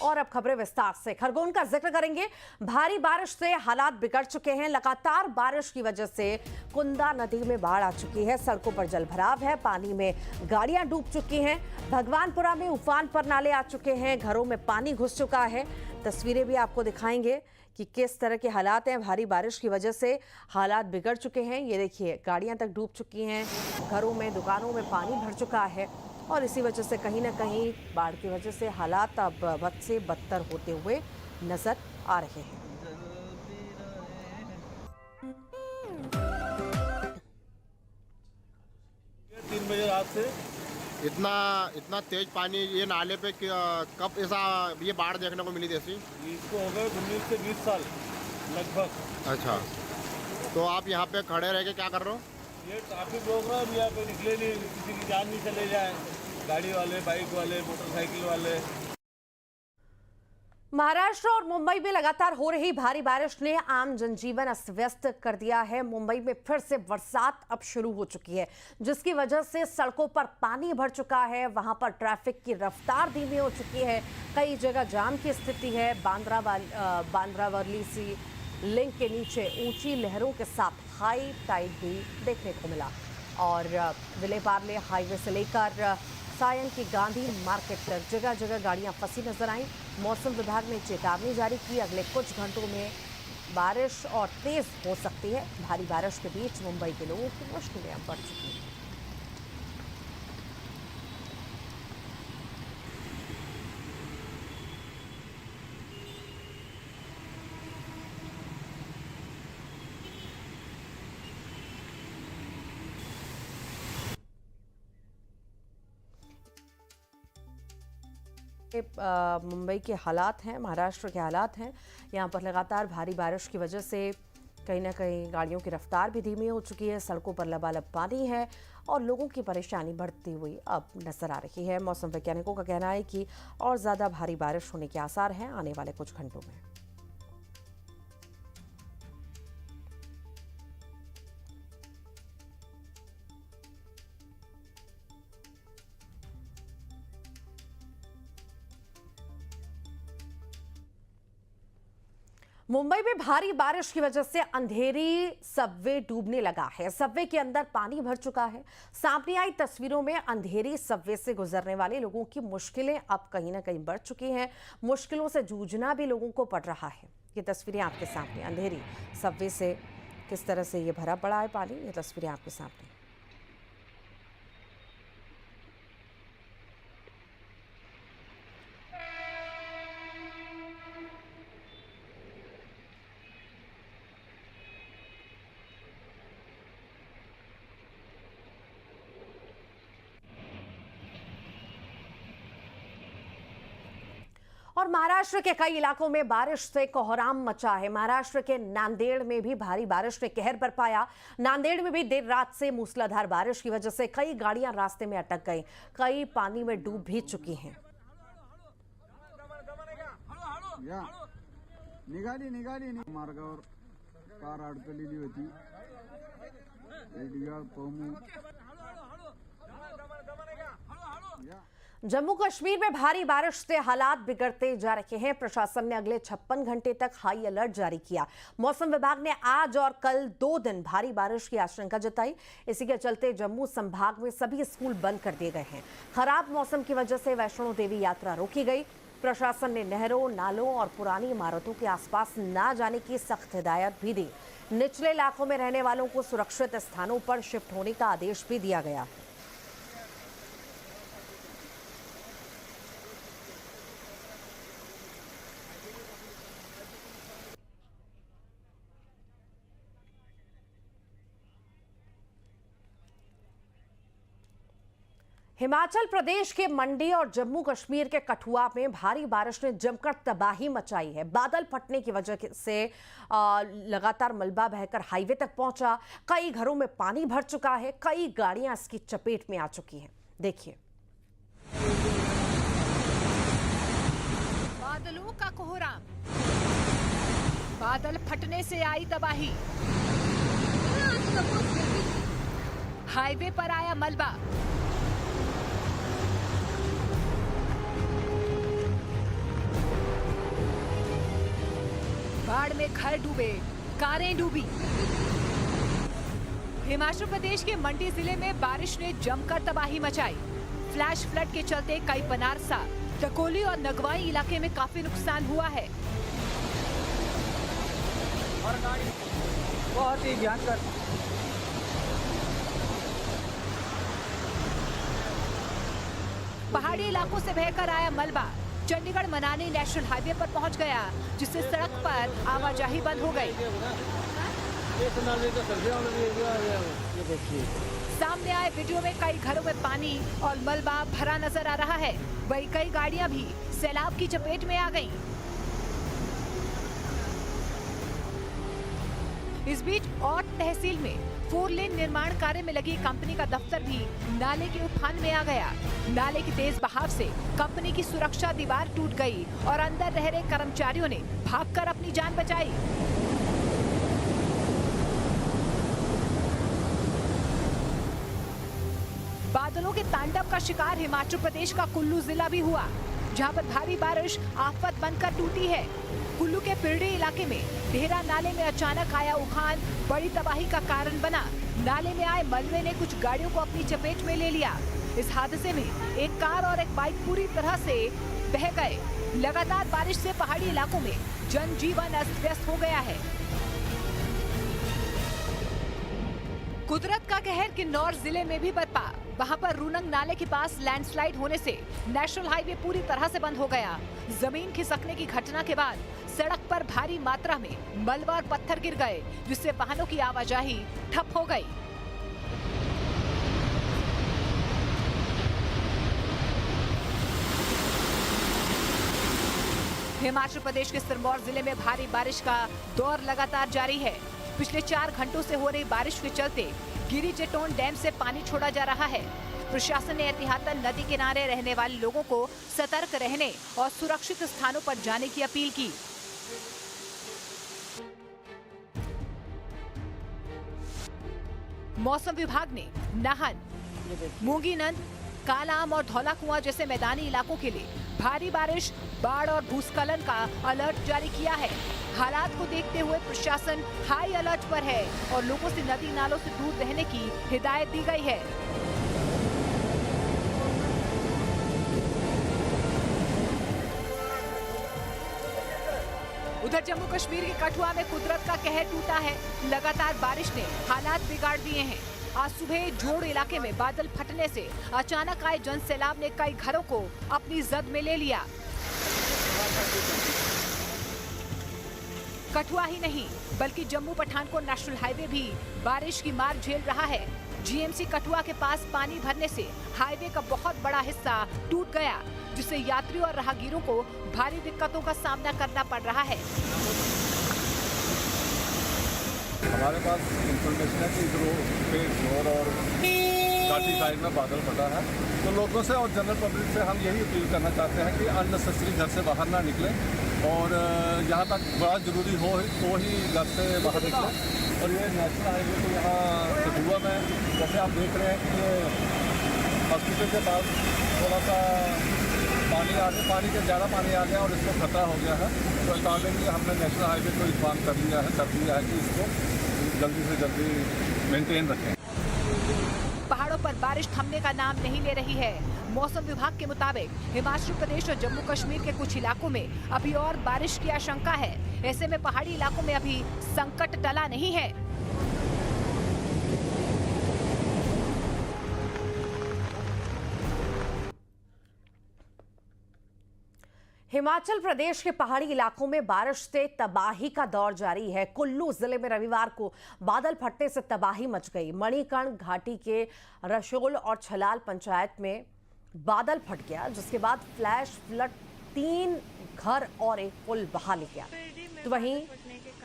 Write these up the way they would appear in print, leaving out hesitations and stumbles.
और अब खबरें विस्तार से। खरगोन का जिक्र करेंगे। भारी बारिश से हालात बिगड़ चुके हैं। लगातार बारिश की वजह से कुंदा नदी में बाढ़ आ चुकी है। सड़कों पर जलभराव है, पानी में गाड़ियां डूब चुकी हैं। भगवानपुरा में उफान पर नाले आ चुके हैं, घरों में पानी घुस चुका है। तस्वीरें भी आपको दिखाएंगे कि किस तरह के हालात हैं। भारी बारिश की वजह से हालात बिगड़ चुके हैं। ये देखिए, गाड़ियां तक डूब चुकी हैं, घरों में, दुकानों में पानी भर चुका है और इसी वजह से कहीं ना कहीं बाढ़ की वजह से हालात अब बद से बदतर होते हुए नजर आ रहे हैं। 3 बजे रात से इतना तेज पानी ये नाले पे कब ऐसा ये बाढ़ देखने को मिली जैसी? इसको हो गए 19 से 20 साल लगभग। अच्छा, तो आप यहाँ पे खड़े रह के क्या कर रहे हो? ये ट्रैफिक रोक रहा है, यहाँ पे निकले नहीं, किसी की जान नहीं चले जाए, गाड़ी वाले, बाइक वाले, मोटरसाइकिल वाले। महाराष्ट्र और मुंबई में लगातार हो रही भारी बारिश ने आम जनजीवन अस्त व्यस्त कर दिया है। मुंबई में फिर से बरसात अब शुरू हो चुकी है, जिसकी वजह से सड़कों पर पानी भर चुका है। वहां पर ट्रैफिक की रफ्तार धीमी हो चुकी है। कई जगह जाम की स्थिति है। बांद्रावली सी लिंक के नीचे ऊंची लहरों के साथ हाई टाइड भी देखने को मिला और विले पार्ले हाईवे से लेकर सायन की गांधी मार्केट तक जगह जगह गाड़ियां फंसी नजर आईं। मौसम विभाग ने चेतावनी जारी की, अगले कुछ घंटों में बारिश और तेज हो सकती है। भारी बारिश के बीच मुंबई के लोगों की मुश्किलें अब बढ़ चुकी हैं। मुंबई के हालात हैं, महाराष्ट्र के हालात हैं। यहाँ पर लगातार भारी बारिश की वजह से कहीं ना कहीं गाड़ियों की रफ्तार भी धीमी हो चुकी है। सड़कों पर लबालब पानी है और लोगों की परेशानी बढ़ती हुई अब नजर आ रही है। मौसम वैज्ञानिकों का कहना है कि और ज़्यादा भारी बारिश होने के आसार हैं आने वाले कुछ घंटों में। मुंबई में भारी बारिश की वजह से अंधेरी सबवे डूबने लगा है। सबवे के अंदर पानी भर चुका है। सामने आई तस्वीरों में अंधेरी सबवे से गुजरने वाले लोगों की मुश्किलें अब कहीं ना कहीं बढ़ चुकी हैं। मुश्किलों से जूझना भी लोगों को पड़ रहा है। ये तस्वीरें आपके सामने, अंधेरी सबवे से किस तरह से ये भरा पड़ा है पानी, ये तस्वीरें आपके सामने। और महाराष्ट्र के कई इलाकों में बारिश से कोहराम मचा है। महाराष्ट्र के नांदेड़ में भी भारी बारिश ने कहर बरपाया। नांदेड़ में भी देर रात से मूसलाधार बारिश की वजह से कई गाड़ियां रास्ते में अटक गई, कई पानी में डूब भी चुकी हैं। निघाली मार्गावर कार अडकलेली होती। जम्मू कश्मीर में भारी बारिश से हालात बिगड़ते जा रहे हैं। प्रशासन ने अगले 56 घंटे तक हाई अलर्ट जारी किया। मौसम विभाग ने आज और कल 2 दिन भारी बारिश की आशंका जताई। इसी के चलते जम्मू संभाग में सभी स्कूल बंद कर दिए गए हैं। खराब मौसम की वजह से वैष्णो देवी यात्रा रोकी गई। प्रशासन ने नहरों, नालों और पुरानी इमारतों के आसपास न जाने की सख्त हिदायत भी दी। निचले इलाकों में रहने वालों को सुरक्षित स्थानों पर शिफ्ट होने का आदेश भी दिया गया है। हिमाचल प्रदेश के मंडी और जम्मू कश्मीर के कठुआ में भारी बारिश ने जमकर तबाही मचाई है। बादल फटने की वजह से लगातार मलबा बहकर हाईवे तक पहुंचा। कई घरों में पानी भर चुका है, कई गाड़ियां इसकी चपेट में आ चुकी हैं। देखिए, बादलों का कोहराम, बादल फटने से आई तबाही, हाईवे पर आया मलबा, बाढ़ में घर डूबे, कारें डूबी। हिमाचल प्रदेश के मंडी जिले में बारिश ने जमकर तबाही मचाई। फ्लैश फ्लड के चलते कई बनारसा, टकोली और नगवाई इलाके में काफी नुकसान हुआ है। बहुत ही भयंकर। पहाड़ी इलाकों से बहकर आया मलबा चंडीगढ़ मनाली नेशनल हाईवे पर पहुंच गया, जिससे सड़क पर आवाजाही बंद हो गई। सामने आए वीडियो में कई घरों में पानी और मलबा भरा नजर आ रहा है। वहीं कई गाड़ियां भी सैलाब की चपेट में आ गईं। इस बीच और तहसील में 4 लेन निर्माण कार्य में लगी कंपनी का दफ्तर भी नाले के उफान में आ गया। नाले की तेज बहाव से कंपनी की सुरक्षा दीवार टूट गई और अंदर रह रहे कर्मचारियों ने भागकर अपनी जान बचाई। बादलों के तांडव का शिकार हिमाचल प्रदेश का कुल्लू जिला भी हुआ, जहां पर भारी बारिश आफत बनकर टूटी है। कुल्लू के पिरडी इलाके में ढेरा नाले में अचानक आया उफान बड़ी तबाही का कारण बना। नाले में आए मलबे ने कुछ गाड़ियों को अपनी चपेट में ले लिया। इस हादसे में एक कार और एक बाइक पूरी तरह से बह गए। लगातार बारिश से पहाड़ी इलाकों में जनजीवन अस्त व्यस्त हो गया है। कुदरत का कहर किन्नौर जिले में भी बरपा। वहां पर रूनंग नाले के पास लैंडस्लाइड होने से नेशनल हाईवे पूरी तरह से बंद हो गया। जमीन खिसकने की घटना के बाद सड़क पर भारी मात्रा में मलबा और पत्थर गिर गए, जिससे वाहनों की आवाजाही ठप हो गई। हिमाचल प्रदेश के सिरमौर जिले में भारी बारिश का दौर लगातार जारी है। पिछले 4 घंटों से हो रही बारिश के चलते गिरी जेटोन डैम से पानी छोड़ा जा रहा है। प्रशासन ने एहतियातन नदी किनारे रहने वाले लोगों को सतर्क रहने और सुरक्षित स्थानों पर जाने की अपील की। मौसम विभाग ने नाहन, मूंगीनंद, कालाम और धौला कुआं जैसे मैदानी इलाकों के लिए भारी बारिश, बाढ़ और भूस्खलन का अलर्ट जारी किया है। हालात को देखते हुए प्रशासन हाई अलर्ट पर है और लोगों से नदी नालों से दूर रहने की हिदायत दी गई है। उधर जम्मू कश्मीर के कठुआ में कुदरत का कहर टूटा है। लगातार बारिश ने हालात बिगाड़ दिए हैं। आज सुबह जोड़ इलाके में बादल फटने से अचानक आए जन सैलाब ने कई घरों को अपनी जद में ले लिया। कठुआ ही नहीं बल्कि जम्मू पठानकोट नेशनल हाईवे भी बारिश की मार झेल रहा है। जीएमसी कठुआ के पास पानी भरने से हाईवे का बहुत बड़ा हिस्सा टूट गया, जिससे यात्रियों और राहगीरों को भारी दिक्कतों का सामना करना पड़ रहा है। हमारे पास इंफॉर्मेशन है कि इधर पे जोर और काटी साइड में बादल फटा है, तो लोगों से और जनरल पब्लिक से हम यही अपील करना चाहते हैं कि अननेसेसरी घर से बाहर ना निकलें और जहाँ तक बड़ा ज़रूरी हो तो ही घर से बाहर निकलें। और ये नेशनल हाईवे तो यहाँ कठुआ में जैसे आप देख रहे हैं कि ये हॉस्पिटल के पास थोड़ा सा पानी के ज़्यादा पानी आ गया और इसको खतरा हो गया है। तो अकॉर्डिंगली हमने नेशनल हाईवे को इन्फॉर्म कर दिया है कि इसको जल्दी से जल्दी मेंटेन रखें। पहाड़ों पर बारिश थमने का नाम नहीं ले रही है। मौसम विभाग के मुताबिक हिमाचल प्रदेश और जम्मू कश्मीर के कुछ इलाकों में अभी और बारिश की आशंका है। ऐसे में पहाड़ी इलाकों में अभी संकट टला नहीं है। हिमाचल प्रदेश के पहाड़ी इलाकों में बारिश से तबाही का दौर जारी है। कुल्लू जिले में रविवार को बादल फटने से तबाही मच गई। मणिकर्ण घाटी के रशोल और छलाल पंचायत में बादल फट गया, जिसके बाद फ्लैश फ्लड 3 घर और एक पुल बहा ले गया। तो वहीं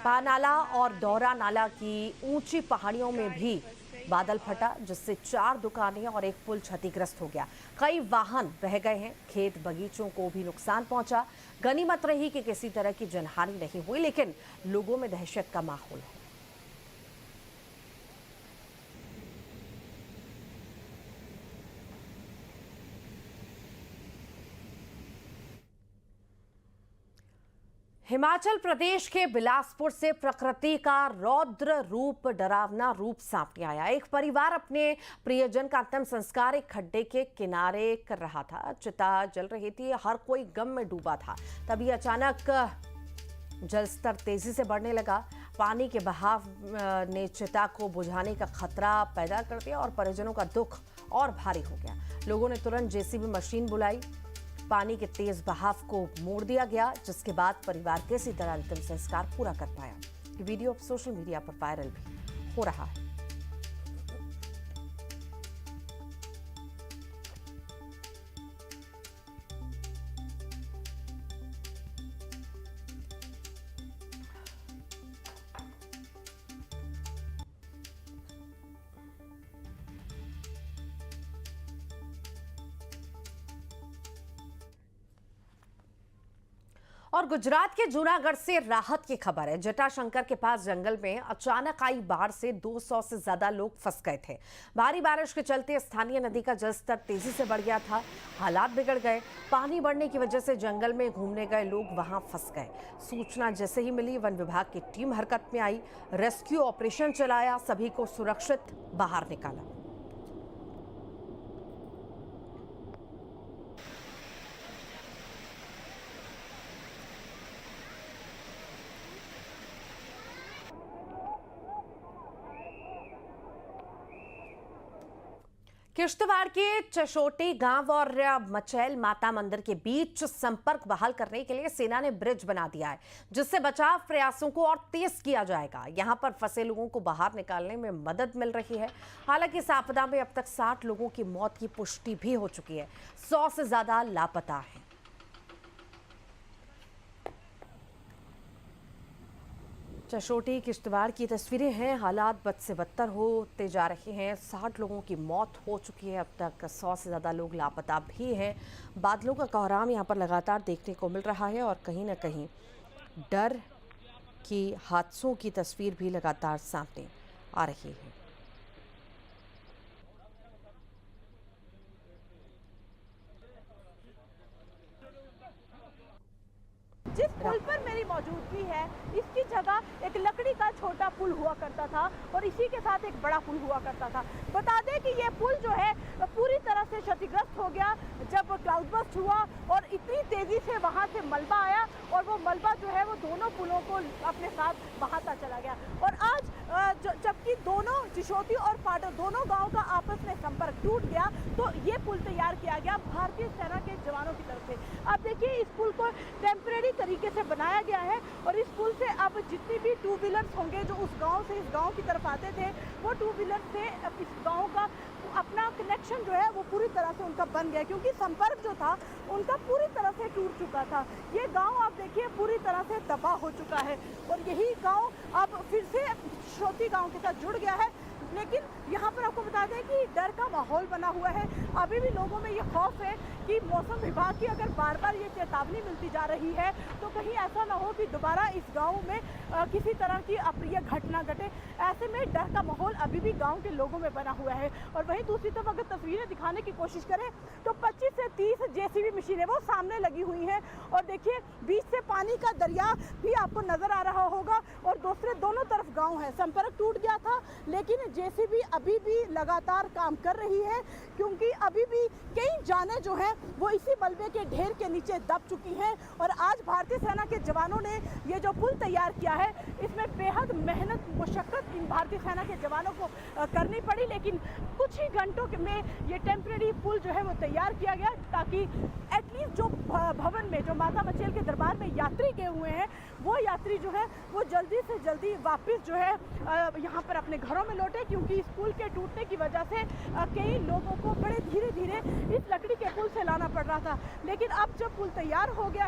पानाला और दौरा नाला की ऊंची पहाड़ियों में भी बादल फटा, जिससे 4 दुकानें और एक पुल क्षतिग्रस्त हो गया। कई वाहन बह गए हैं। खेत बगीचों को भी नुकसान पहुंचा। गनीमत रही कि किसी तरह की जनहानि नहीं हुई, लेकिन लोगों में दहशत का माहौल है। हिमाचल प्रदेश के बिलासपुर से प्रकृति का रौद्र रूप, डरावना रूप सामने आया। एक परिवार अपने प्रियजन का अंतिम संस्कार एक खड्डे के किनारे कर रहा था। चिता जल रही थी, हर कोई गम में डूबा था। तभी अचानक जलस्तर तेजी से बढ़ने लगा। पानी के बहाव ने चिता को बुझाने का खतरा पैदा कर दिया और परिजनों का दुख और भारी हो गया। लोगों ने तुरंत जेसीबी मशीन बुलाई। पानी के तेज बहाव को मोड़ दिया गया, जिसके बाद परिवार किसी तरह अंतिम संस्कार पूरा कर पाया। ये वीडियो सोशल मीडिया पर वायरल भी हो रहा है। और गुजरात के जूनागढ़ से राहत की खबर है। जटाशंकर के पास जंगल में अचानक आई बाढ़ से 200 से ज्यादा लोग फंस गए थे। भारी बारिश के चलते स्थानीय नदी का जलस्तर तेजी से बढ़ गया था। हालात बिगड़ गए। पानी बढ़ने की वजह से जंगल में घूमने गए लोग वहां फंस गए। सूचना जैसे ही मिली, वन विभाग की टीम हरकत में आई, रेस्क्यू ऑपरेशन चलाया, सभी को सुरक्षित बाहर निकाला। किश्तवाड़ के चशोटी गांव और मचैल माता मंदिर के बीच संपर्क बहाल करने के लिए सेना ने ब्रिज बना दिया है, जिससे बचाव प्रयासों को और तेज किया जाएगा। यहां पर फंसे लोगों को बाहर निकालने में मदद मिल रही है। हालांकि इस आपदा में अब तक 60 लोगों की मौत की पुष्टि भी हो चुकी है। 100 से ज्यादा लापता हैं। चशोटी किश्तवाड़ की तस्वीरें हैं। हालात बद से बदतर होते जा रहे हैं। 60 लोगों की मौत हो चुकी है। अब तक 100 से ज़्यादा लोग लापता भी हैं। बादलों का कोहराम यहाँ पर लगातार देखने को मिल रहा है और कहीं ना कहीं डर की हादसों की तस्वीर भी लगातार सामने आ रही है। जिस पुल पर मेरी मौजूदगी है, इसकी जगह एक लकड़ी का छोटा पुल हुआ करता था और इसी के साथ एक बड़ा पुल हुआ करता था। बता दें कि ये पुल जो है पूरी तरह से क्षतिग्रस्त हो गया जब क्लाउड बर्स्ट हुआ और इतनी तेजी से वहां से मलबा आया और वो मलबा जो है वो दोनों पुलों को अपने साथ बहाता चला गया। और आज जबकि दोनों चिशोटी और पाडर दोनों गाँव का आपस में संपर्क टूट गया, तो ये पुल तैयार किया गया भारतीय सेना के जवानों की तरफ से। अब देखिए, इस पुल को टेम्परेरी तरीके से बनाया गया है और इस पुल से अब जितनी भी टू व्हीलर्स होंगे जो उस गांव से इस गांव की तरफ आते थे, वो टू व्हीलर से इस गांव का अपना कनेक्शन जो है वो पूरी तरह से उनका बन गया, क्योंकि संपर्क जो था उनका पूरी तरह से टूट चुका था। ये गांव आप देखिए पूरी तरह से तबाह हो चुका है और यही गांव अब फिर से छोटी गांव के साथ जुड़ गया है। लेकिन यहाँ पर आपको बता दें कि डर का माहौल बना हुआ है। अभी भी लोगों में ये खौफ है कि मौसम विभाग की अगर बार बार ये चेतावनी मिलती जा रही है तो कहीं ऐसा ना हो कि दोबारा इस गांव में किसी तरह की अप्रिय घटना घटे। ऐसे में डर का माहौल अभी भी गांव के लोगों में बना हुआ है। और वहीं दूसरी तरफ अगर तस्वीरें दिखाने की कोशिश करें तो 25 से 30 जेसीबी मशीनें वो सामने लगी हुई हैं और देखिए बीच से पानी का दरिया भी आपको नजर आ रहा होगा और दूसरे दोनों तरफ गाँव है। संपर्क टूट गया था लेकिन जेसीबी अभी भी लगातार काम कर रही है, क्योंकि अभी भी कई जानें जो हैं वो इसी मलबे के ढेर के नीचे दब चुकी हैं। और आज भारतीय सेना के जवानों ने ये जो पुल तैयार किया है, इसमें बेहद मेहनत मुशक्कत इन भारतीय सेना के जवानों को करनी पड़ी, लेकिन कुछ ही घंटों में ये टेम्परेरी पुल जो है वो तैयार किया गया ताकि एटलीस्ट जो भवन में जो माता मचेल के दरबार में यात्री गए हुए हैं वो यात्री जो है वो जल्दी से जल्दी वापस जो है यहाँ पर अपने घरों में लौटे, क्योंकि इस पुल के टूटने की वजह से कई लोगों को बड़े धीरे धीरे इस लकड़ी के पुल से लाना पड़ रहा था। लेकिन अब जब पुल तैयार हो गया है